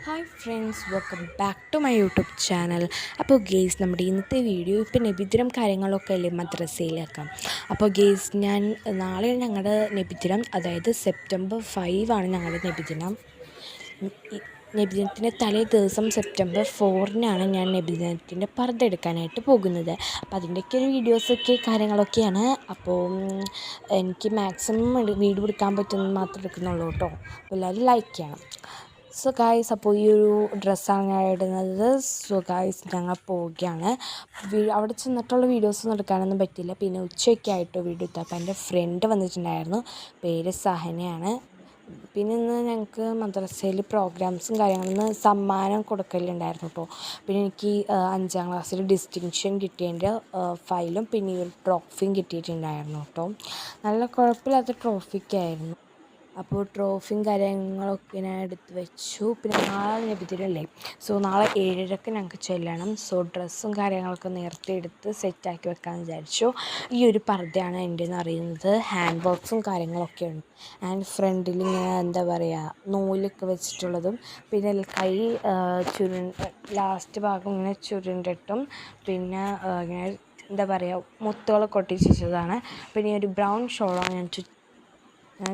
Hi friends, welcome back to my YouTube channel. അപ്പോൾ guys, നമ്മുടെ ഇന്നത്തെ വീഡിയോ ഇപ്പം നബിദിനം കാര്യങ്ങളൊക്കെ അല്ലേ മദ്രസയിലൊക്കെ. അപ്പോൾ ഗെയ്സ്, നാളെ ഞങ്ങളുടെ നബിദിനം, അതായത് സെപ്റ്റംബർ 5 ആണ് ഞങ്ങളുടെ നബിദിനം. നബിദിനത്തിൻ്റെ തലേ ദിവസം സെപ്റ്റംബർ 4-നാണ് ഞാൻ നബിദിനത്തിൻ്റെ പർദ്ദ എടുക്കാനായിട്ട് പോകുന്നത്. അപ്പോൾ അതിൻ്റെയൊക്കെ ഒരു വീഡിയോസൊക്കെ കാര്യങ്ങളൊക്കെയാണ്. അപ്പോൾ എനിക്ക് മാക്സിമം വീഡിയോ എടുക്കാൻ പറ്റുന്നത് മാത്രമേ എടുക്കുന്നുള്ളൂ കേട്ടോ. അപ്പോൾ എല്ലാവരും ലൈക്ക് ചെയ്യണം. സോ ഗായ്സ്, അപ്പോൾ ഈ ഒരു ഡ്രസ്സാണ് ഞാൻ ഇടുന്നത്. സോ ഗായ്സ്, ഞങ്ങൾ പോവുകയാണ്. അവിടെ ചെന്നിട്ടുള്ള വീഡിയോസൊന്നും എടുക്കാനൊന്നും പറ്റില്ല. പിന്നെ ഉച്ചയൊക്കെ ആയിട്ട് വീഡിയോ എടുത്തു. അപ്പോൾ എൻ്റെ ഫ്രണ്ട് വന്നിട്ടുണ്ടായിരുന്നു, പേര് സഹനയാണ്. പിന്നെ ഇന്ന് ഞങ്ങൾക്ക് മദ്രസയിൽ പ്രോഗ്രാംസും കാര്യങ്ങളും സമ്മാനം കൊടുക്കലുണ്ടായിരുന്നു കേട്ടോ. പിന്നെ എനിക്ക് 5ാം ക്ലാസ്സിൽ ഡിസ്റ്റിങ്ഷൻ കിട്ടിയതിൻ്റെ ഫയലും പിന്നെ ഈ ഒരു ട്രോഫിയും കിട്ടിയിട്ടുണ്ടായിരുന്നു കേട്ടോ. നല്ല കുഴപ്പമില്ലാത്ത ട്രോഫിക്കായിരുന്നു. അപ്പോൾ ട്രോഫിയും കാര്യങ്ങളൊക്കെ ഞാൻ എടുത്ത് വെച്ചു. പിന്നെ നാളെ നബിദിനമല്ലേ, സോ നാളെ 7:30 ഞങ്ങൾക്ക് ചെല്ലണം. സോ ഡ്രസ്സും കാര്യങ്ങളൊക്കെ നേരത്തെ എടുത്ത് സെറ്റാക്കി വെക്കാമെന്ന് വിചാരിച്ചു. ഈ ഒരു പർദ്ദയാണ് എൻ്റെ എന്ന് അറിയുന്നത്. ഹാൻഡ് വർക്ക്സും കാര്യങ്ങളൊക്കെ ഉണ്ട്. ആൻഡ് ഫ്രണ്ടിൽ ഇങ്ങനെ എന്താ പറയുക, നൂലൊക്കെ വെച്ചിട്ടുള്ളതും, പിന്നെ കൈ ലാസ്റ്റ് ഭാഗം ഇങ്ങനെ ചുരുണ്ടിട്ടും, പിന്നെ ഇങ്ങനെ എന്താ പറയുക, മുത്തുകളൊക്കെ ഒട്ടിച്ചതാണ്. പിന്നെ ഒരു ബ്രൗൺ ഷോളാണ് ഞാൻ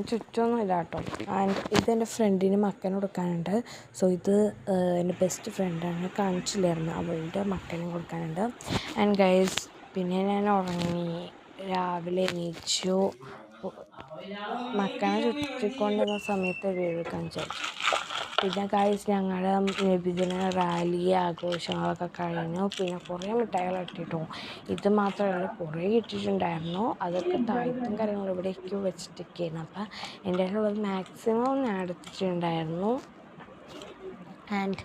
ചുറ്റൊന്നും ഇല്ല കേട്ടോ. ആൻഡ് ഇതെൻ്റെ ഫ്രണ്ടിന് മക്കന് കൊടുക്കാനുണ്ട്. സോ ഇത് എൻ്റെ ബെസ്റ്റ് ഫ്രണ്ടാണ്, കാണിച്ചില്ലായിരുന്നു, അവളുടെ മക്കനും കൊടുക്കാനുണ്ട്. ആൻഡ് ഗൈസ്, പിന്നെ ഞാൻ ഉറങ്ങി, രാവിലെ എണീച്ചു. മക്കനെ ചുറ്റിക്കൊണ്ടിരുന്ന സമയത്ത് വീഴെടുക്കാൻ വിചാരിച്ചു. പിന്നെ ഗൈസ്, ഞങ്ങളുടെ നബിദിന റാലി ആഘോഷങ്ങളൊക്കെ കഴിഞ്ഞു. പിന്നെ കുറേ മിഠായികൾ കിട്ടിയിട്ടു. ഇത് മാത്രമല്ല, കുറേ കിട്ടിയിട്ടുണ്ടായിരുന്നു. അതൊക്കെ താഴത്തും കാര്യങ്ങളും ഇവിടേക്ക് വെച്ചിട്ടൊക്കെയായിരുന്നു. അപ്പം എൻ്റെ കയ്യിലുള്ളത് മാക്സിമം ഞാൻ എടുത്തിട്ടുണ്ടായിരുന്നു. ആൻഡ്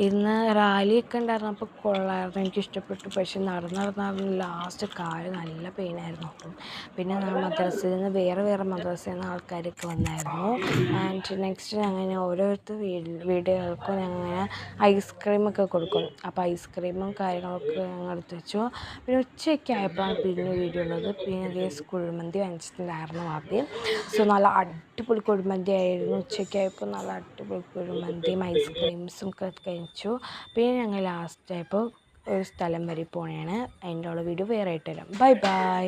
ഇന്ന് റാലിയൊക്കെ ഉണ്ടായിരുന്നപ്പോൾ കൊള്ളായിരുന്നു, എനിക്കിഷ്ടപ്പെട്ടു. പക്ഷെ നടന്ന് ലാസ്റ്റ് കാല് നല്ല പെയിനായിരുന്നു. അപ്പം പിന്നെ മദ്രസയിൽ നിന്ന് വേറെ മദ്രസയിൽ നിന്ന് ആൾക്കാരൊക്കെ വന്നായിരുന്നു. ആൻഡ് നെക്സ്റ്റ് അങ്ങനെ ഓരോരുത്തർ വീടുകൾക്കും ഞങ്ങൾ ഐസ്ക്രീമൊക്കെ കൊടുക്കും. അപ്പോൾ ഐസ്ക്രീമും കാര്യങ്ങളൊക്കെ ഞങ്ങൾ എടുത്ത് വെച്ചു. പിന്നെ ഉച്ചയൊക്കെ ആയപ്പോഴാണ് പിന്നെ വീഡിയോ ഉള്ളത്. പിന്നെ ഗേസ് കുഴിമന്തി വാങ്ങിച്ചിട്ടുണ്ടായിരുന്നു ആദ്യം. സോ നല്ല അടിപൊളി കുഴിമന്തി ആയിരുന്നു. ഉച്ചയ്ക്ക് ആയപ്പോൾ നല്ല അടിപൊളി കുഴിമന്തിയും ഐസ്ക്രീംസും ഒക്കെ കഴിച്ചു. പിന്നെ ഞങ്ങൾ ലാസ്റ്റ് ആയപ്പോൾ ഒരു സ്ഥലം വരെ പോകണതാണ്. അതിൻ്റെ ഉള്ള വീഡിയോ വേറെ ആയിട്ട് തരാം. Bye bye.